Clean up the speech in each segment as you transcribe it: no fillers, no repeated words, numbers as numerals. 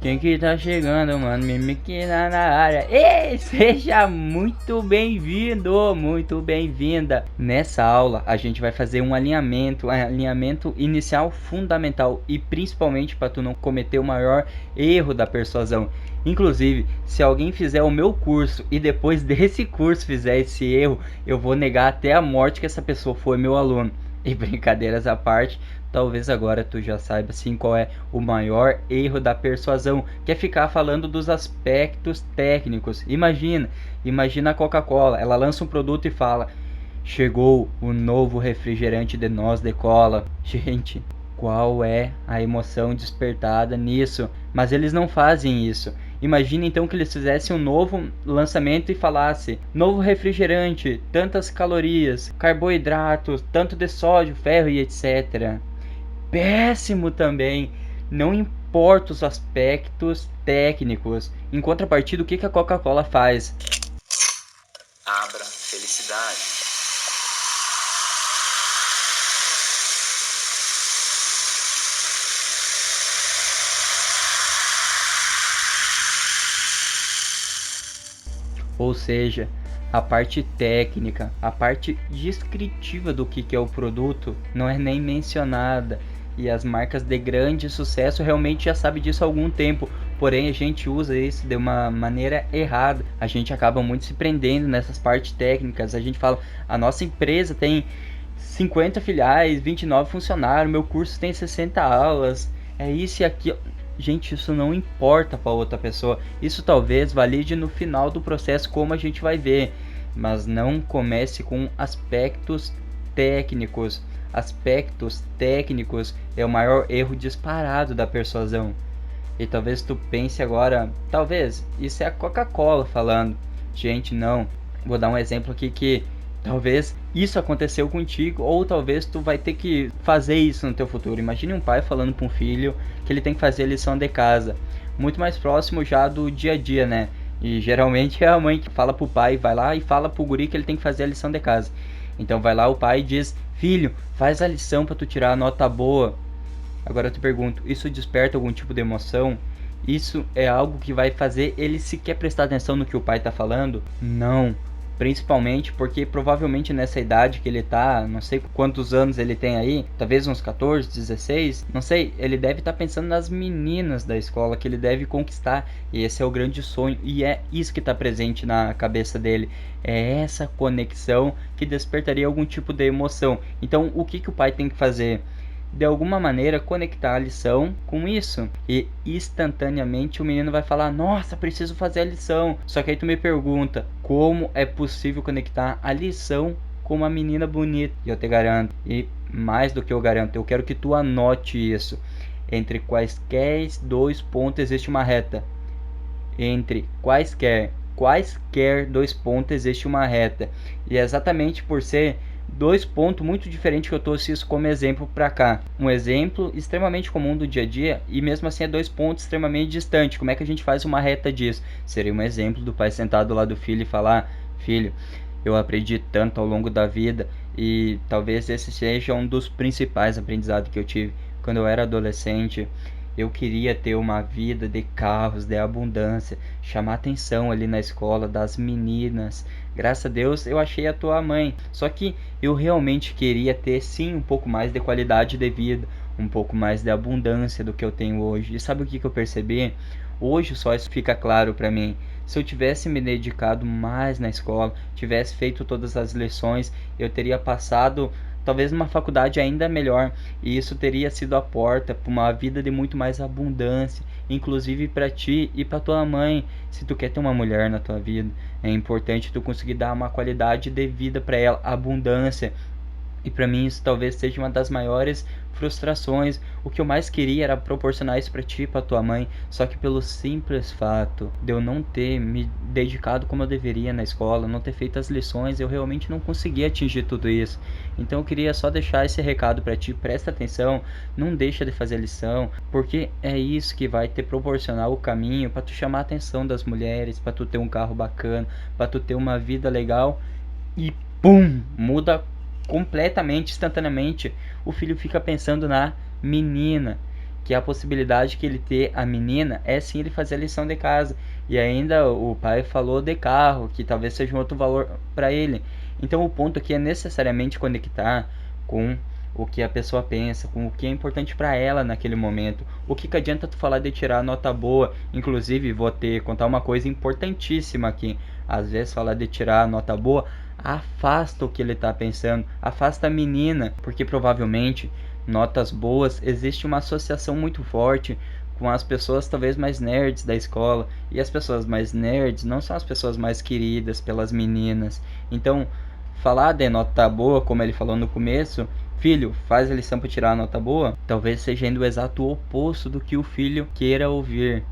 Quem que tá chegando, mano? Mimiquina na área. Ei, seja muito bem-vindo, muito bem-vinda. Nessa aula, a gente vai fazer um alinhamento inicial fundamental e principalmente para tu não cometer o maior erro da persuasão. Inclusive, se alguém fizer o meu curso e depois desse curso fizer esse erro, eu vou negar até a morte que essa pessoa foi meu aluno. E brincadeiras à parte, talvez agora tu já saiba sim qual é o maior erro da persuasão, que é ficar falando dos aspectos técnicos. Imagina a Coca-Cola, ela lança um produto e fala: chegou o novo refrigerante de nós de cola. Gente, qual é a emoção despertada nisso? Mas eles não fazem isso. Imagina então que eles fizessem um novo lançamento e falasse: novo refrigerante, tantas calorias, carboidratos, tanto de sódio, ferro e etc. Péssimo também. Não importa os aspectos técnicos. Em contrapartida, o que a Coca-Cola faz? Abra felicidade. Ou seja, a parte técnica, a parte descritiva do que é o produto não é nem mencionada. E as marcas de grande sucesso realmente já sabem disso há algum tempo. Porém, a gente usa isso de uma maneira errada. A gente acaba muito se prendendo nessas partes técnicas. A gente fala: a nossa empresa tem 50 filiais, 29 funcionários, meu curso tem 60 aulas, é isso e aquilo. Gente, isso não importa para outra pessoa. Isso talvez valide no final do processo, como a gente vai ver. Mas não comece com aspectos técnicos. Aspectos técnicos é o maior erro disparado da persuasão. E talvez tu pense agora, talvez, isso é a Coca-Cola falando. Gente, não. Vou dar um exemplo aqui que talvez isso aconteceu contigo, ou talvez tu vai ter que fazer isso no teu futuro. Imagine um pai falando para um filho que ele tem que fazer a lição de casa. Muito mais próximo já do dia a dia, né? E geralmente é a mãe que fala pro pai, vai lá e fala pro guri que ele tem que fazer a lição de casa. Então vai lá o pai e diz: filho, faz a lição para tu tirar a nota boa. Agora eu te pergunto, isso desperta algum tipo de emoção? Isso é algo que vai fazer ele sequer prestar atenção no que o pai está falando? Não. Principalmente porque provavelmente nessa idade que ele tá, não sei quantos anos ele tem aí, talvez uns 14, 16, não sei, ele deve estar pensando nas meninas da escola que ele deve conquistar, e esse é o grande sonho, e é isso que está presente na cabeça dele. É essa conexão que despertaria algum tipo de emoção. Então, o que o pai tem que fazer? De alguma maneira conectar a lição com isso. E instantaneamente o menino vai falar: nossa, preciso fazer a lição. Só que aí tu me pergunta: como é possível conectar a lição com uma menina bonita? E eu te garanto, e mais do que eu garanto, eu quero que tu anote isso. Entre quaisquer dois pontos existe uma reta. Entre quaisquer dois pontos existe uma reta. E é exatamente por ser dois pontos muito diferentes que eu trouxe isso como exemplo para cá. Um exemplo extremamente comum do dia a dia e mesmo assim é dois pontos extremamente distantes. Como é que a gente faz uma reta disso? Seria um exemplo do pai sentado lá do filho e falar: filho, eu aprendi tanto ao longo da vida e talvez esse seja um dos principais aprendizados que eu tive quando eu era adolescente. Eu queria ter uma vida de carros, de abundância, chamar atenção ali na escola das meninas. Graças a Deus eu achei a tua mãe. Só que eu realmente queria ter sim um pouco mais de qualidade de vida, um pouco mais de abundância do que eu tenho hoje. E sabe o que eu percebi? Hoje só isso fica claro para mim. Se eu tivesse me dedicado mais na escola, tivesse feito todas as lições, eu teria passado talvez numa faculdade ainda melhor, e isso teria sido a porta para uma vida de muito mais abundância, inclusive para ti e para tua mãe. Se tu quer ter uma mulher na tua vida, é importante tu conseguir dar uma qualidade de vida para ela, abundância. E para mim isso talvez seja uma das maiores frustrações. O que eu mais queria era proporcionar isso para ti e para tua mãe, só que pelo simples fato de eu não ter me dedicado como eu deveria na escola, não ter feito as lições, eu realmente não consegui atingir tudo isso. Então eu queria só deixar esse recado para ti, presta atenção, não deixa de fazer lição, porque é isso que vai te proporcionar o caminho para tu chamar a atenção das mulheres, para tu ter um carro bacana, para tu ter uma vida legal e pum, muda completamente, instantaneamente. O filho fica pensando na menina. que a possibilidade que ele ter a menina é sim ele fazer a lição de casa. E ainda o pai falou de carro, que talvez seja um outro valor para ele. Então o ponto aqui é necessariamente conectar com o que a pessoa pensa, com o que é importante para ela naquele momento. O que adianta tu falar de tirar nota boa? Inclusive, vou te contar uma coisa importantíssima aqui. Às vezes falar de tirar nota boa afasta o que ele está pensando, afasta a menina, porque provavelmente notas boas existe uma associação muito forte com as pessoas talvez mais nerds da escola, e as pessoas mais nerds não são as pessoas mais queridas pelas meninas. Então, falar de nota boa, como ele falou no começo, filho, faz a lição para tirar a nota boa, talvez seja indo o exato oposto do que o filho queira ouvir.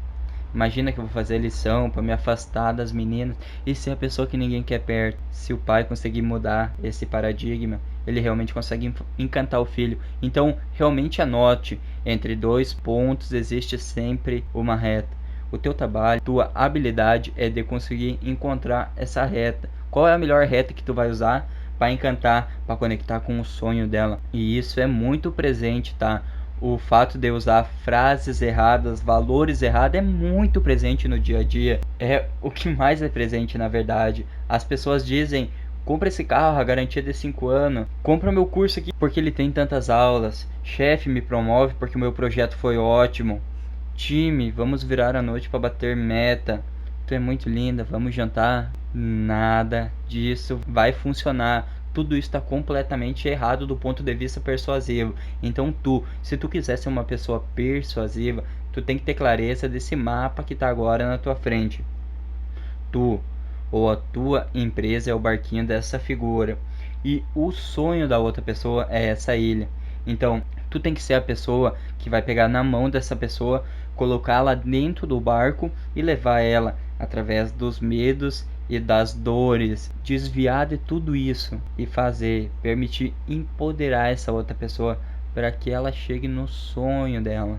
Imagina que eu vou fazer a lição para me afastar das meninas e ser a pessoa que ninguém quer perto. Se o pai conseguir mudar esse paradigma, ele realmente consegue encantar o filho. Então, realmente anote, entre dois pontos existe sempre uma reta. O teu trabalho, tua habilidade é de conseguir encontrar essa reta. Qual é a melhor reta que tu vai usar para encantar, para conectar com o sonho dela? E isso é muito presente, tá? O fato de usar frases erradas, valores errados é muito presente no dia a dia. É o que mais é presente, na verdade. As pessoas dizem: compra esse carro, a garantia de 5 anos. Compra o meu curso aqui porque ele tem tantas aulas. Chefe, me promove porque o meu projeto foi ótimo. Time, vamos virar a noite para bater meta. Tu é muito linda, vamos jantar. Nada disso vai funcionar. Tudo isso está completamente errado do ponto de vista persuasivo. Então se tu quiser ser uma pessoa persuasiva, tu tem que ter clareza desse mapa que está agora na tua frente. Tu ou a tua empresa é o barquinho dessa figura e o sonho da outra pessoa é essa ilha. Então, tu tem que ser a pessoa que vai pegar na mão dessa pessoa, colocá-la dentro do barco e levar ela através dos medos e das dores, desviar de tudo isso e permitir empoderar essa outra pessoa para que ela chegue no sonho dela.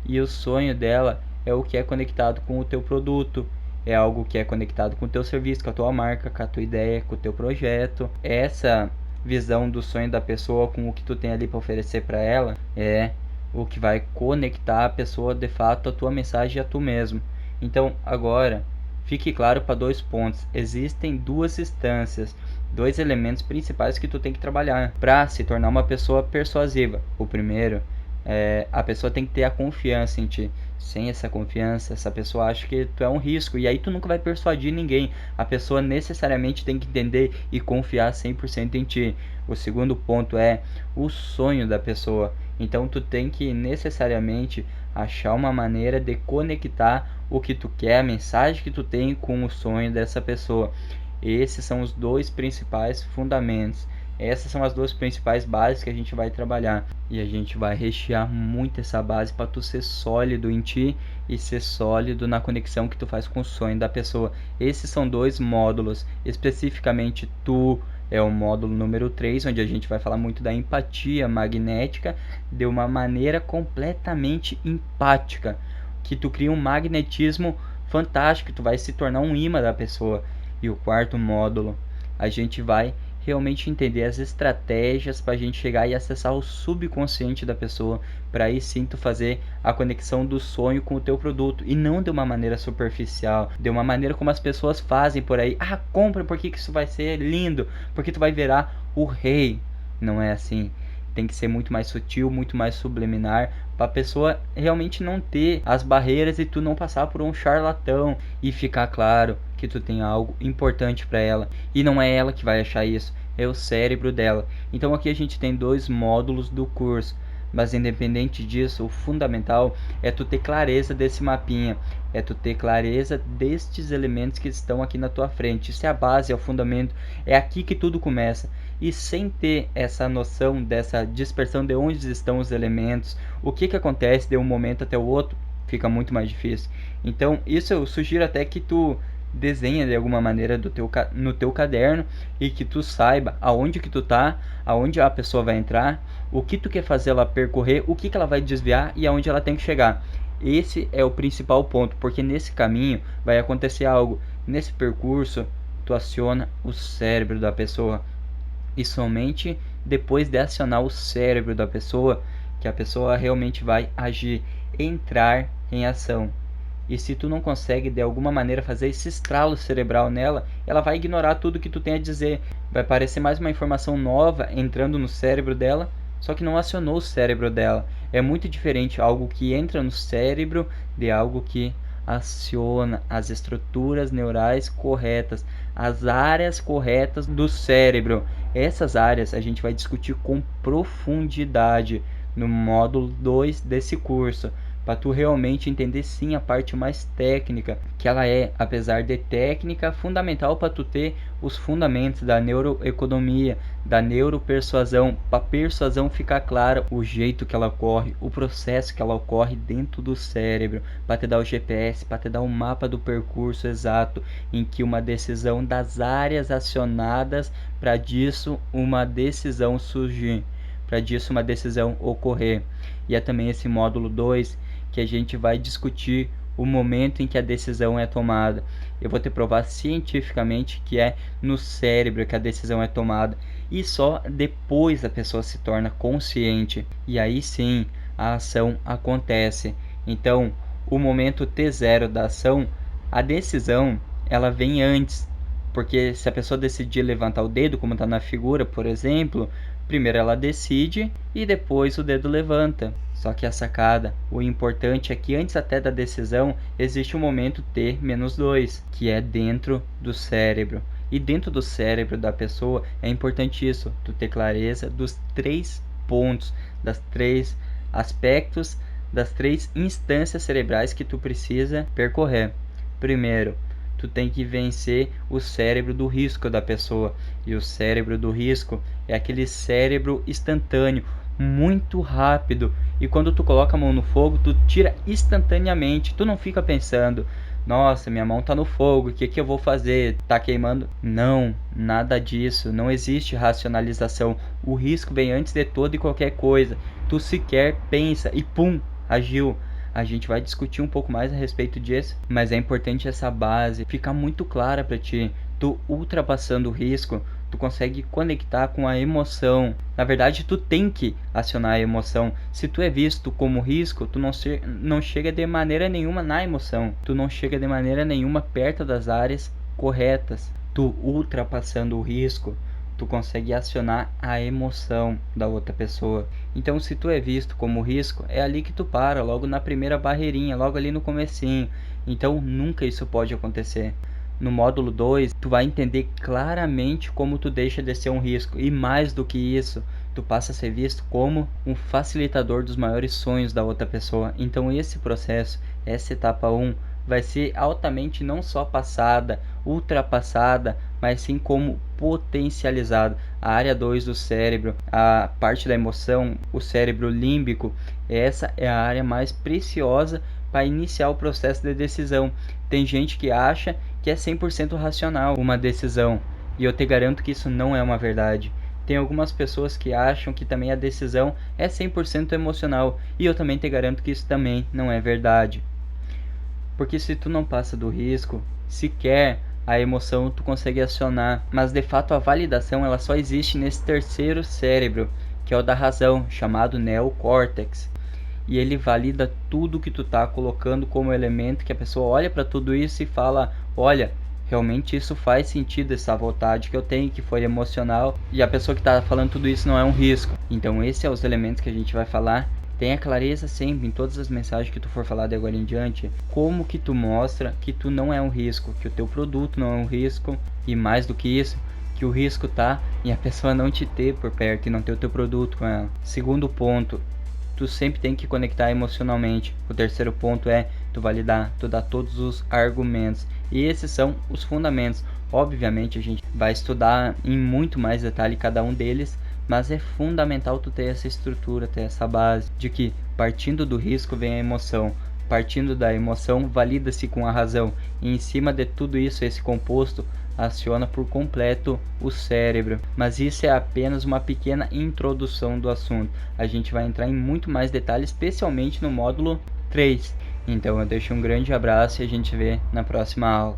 E o sonho dela é o que é conectado com o teu produto, é algo que é conectado com o teu serviço, com a tua marca, com a tua ideia, com o teu projeto. Essa visão do sonho da pessoa com o que tu tem ali para oferecer para ela é o que vai conectar a pessoa de fato à tua mensagem e a tu mesmo. Então, agora, fique claro para dois pontos. Existem duas instâncias, dois elementos principais que tu tem que trabalhar para se tornar uma pessoa persuasiva. O primeiro a pessoa tem que ter a confiança em ti. Sem essa confiança, essa pessoa acha que tu é um risco e aí tu nunca vai persuadir ninguém. A pessoa necessariamente tem que entender e confiar 100% em ti. O segundo ponto é o sonho da pessoa. Então tu tem que necessariamente achar uma maneira de conectar o que tu quer, a mensagem que tu tem com o sonho dessa pessoa. Esses são os dois principais fundamentos. Essas são as duas principais bases que a gente vai trabalhar. E a gente vai rechear muito essa base para tu ser sólido em ti e ser sólido na conexão que tu faz com o sonho da pessoa. Esses são dois módulos. Especificamente, tu é o módulo número 3, onde a gente vai falar muito da empatia magnética de uma maneira completamente empática. Que tu cria um magnetismo fantástico, tu vai se tornar um imã da pessoa. E o quarto módulo, a gente vai realmente entender as estratégias para a gente chegar e acessar o subconsciente da pessoa, para aí sim tu fazer a conexão do sonho com o teu produto, e não de uma maneira superficial, de uma maneira como as pessoas fazem por aí. Ah, compra porque isso vai ser lindo, porque tu vai virar o rei. Não é assim. Tem que ser muito mais sutil, muito mais subliminar, para a pessoa realmente não ter as barreiras e tu não passar por um charlatão, e ficar claro que tu tem algo importante para ela. E não é ela que vai achar isso, é o cérebro dela. Então aqui a gente tem dois módulos do curso, mas independente disso, o fundamental é tu ter clareza desse mapinha, é tu ter clareza destes elementos que estão aqui na tua frente. Isso é a base, é o fundamento, é aqui que tudo começa. E sem ter essa noção dessa dispersão de onde estão os elementos, o que acontece de um momento até o outro, fica muito mais difícil. Então isso eu sugiro até que tu desenha de alguma maneira no teu caderno, e que tu saiba aonde que tu tá, aonde a pessoa vai entrar, o que tu quer fazer ela percorrer, o que ela vai desviar e aonde ela tem que chegar. Esse é o principal ponto, porque nesse caminho vai acontecer algo. Nesse percurso, tu aciona o cérebro da pessoa, e somente depois de acionar o cérebro da pessoa que a pessoa realmente vai agir, entrar em ação. E se tu não consegue de alguma maneira fazer esse estralo cerebral nela, ela vai ignorar tudo que tu tem a dizer. Vai parecer mais uma informação nova entrando no cérebro dela, só que não acionou o cérebro dela. É muito diferente algo que entra no cérebro de algo que aciona as estruturas neurais corretas, as áreas corretas do cérebro. Essas áreas a gente vai discutir com profundidade no módulo 2 desse curso, para tu realmente entender sim a parte mais técnica, que ela é, apesar de técnica, fundamental para tu ter os fundamentos da neuroeconomia, da neuropersuasão, para a persuasão ficar clara, o jeito que ela ocorre, o processo que ela ocorre dentro do cérebro, para te dar o GPS, para te dar o mapa do percurso exato, em que uma decisão das áreas acionadas para disso uma decisão surgir, para disso uma decisão ocorrer. E é também esse módulo 2 que a gente vai discutir o momento em que a decisão é tomada. Eu vou te provar cientificamente que é no cérebro que a decisão é tomada e só depois a pessoa se torna consciente e aí sim a ação acontece. Então, o momento T0 da ação, a decisão, ela vem antes, porque se a pessoa decidir levantar o dedo, como está na figura, por exemplo, primeiro ela decide e depois o dedo levanta. Só que a sacada, o importante é que antes até da decisão existe um momento T-2, que é dentro do cérebro. E dentro do cérebro da pessoa é importante isso, tu ter clareza dos 3 pontos, das 3 aspectos, das 3 instâncias cerebrais que tu precisa percorrer. Primeiro, tu tem que vencer o cérebro do risco da pessoa. E o cérebro do risco é aquele cérebro instantâneo, muito rápido. E quando tu coloca a mão no fogo, tu tira instantaneamente. Tu não fica pensando, nossa, minha mão tá no fogo, o que que eu vou fazer? Tá queimando? Não, nada disso. Não existe racionalização. O risco vem antes de toda e qualquer coisa. Tu sequer pensa e pum, agiu. A gente vai discutir um pouco mais a respeito disso, mas é importante essa base ficar muito clara para ti. Tu ultrapassando o risco, tu consegue conectar com a emoção. Na verdade, tu tem que acionar a emoção. Se tu é visto como risco, tu não chega de maneira nenhuma na emoção. Tu não chega de maneira nenhuma perto das áreas corretas. Tu ultrapassando o risco, tu consegue acionar a emoção da outra pessoa. Então, se tu é visto como risco, é ali que tu para, logo na primeira barreirinha, logo ali no comecinho. Então, nunca isso pode acontecer. No módulo 2, tu vai entender claramente como tu deixa de ser um risco. E mais do que isso, tu passa a ser visto como um facilitador dos maiores sonhos da outra pessoa. Então, esse processo, essa etapa 1, vai ser altamente não só passada, ultrapassada, mas sim como potencializado. A área 2 do cérebro, a parte da emoção, o cérebro límbico, essa é a área mais preciosa para iniciar o processo de decisão. Tem gente que acha que é 100% racional uma decisão, e eu te garanto que isso não é uma verdade. Tem algumas pessoas que acham que também a decisão é 100% emocional, e eu também te garanto que isso também não é verdade. Porque se tu não passa do risco, sequer a emoção tu consegue acionar, mas de fato a validação ela só existe nesse terceiro cérebro, que é o da razão, chamado neocórtex. E ele valida tudo que tu tá colocando como elemento, que a pessoa olha para tudo isso e fala, olha, realmente isso faz sentido, essa vontade que eu tenho, que foi emocional, e a pessoa que tá falando tudo isso não é um risco. Então esses são os elementos que a gente vai falar. Tenha clareza sempre em todas as mensagens que tu for falar de agora em diante, como que tu mostra que tu não é um risco, que o teu produto não é um risco, e mais do que isso, que o risco tá em a pessoa não te ter por perto e não ter o teu produto com ela. Segundo ponto, tu sempre tem que conectar emocionalmente. O terceiro ponto é tu validar, tu dar todos os argumentos. E esses são os fundamentos. Obviamente a gente vai estudar em muito mais detalhe cada um deles, mas é fundamental tu ter essa estrutura, ter essa base de que partindo do risco vem a emoção, partindo da emoção valida-se com a razão, e em cima de tudo isso esse composto aciona por completo o cérebro. Mas isso é apenas uma pequena introdução do assunto. A gente vai entrar em muito mais detalhes, especialmente no módulo 3. Então eu deixo um grande abraço e a gente vê na próxima aula.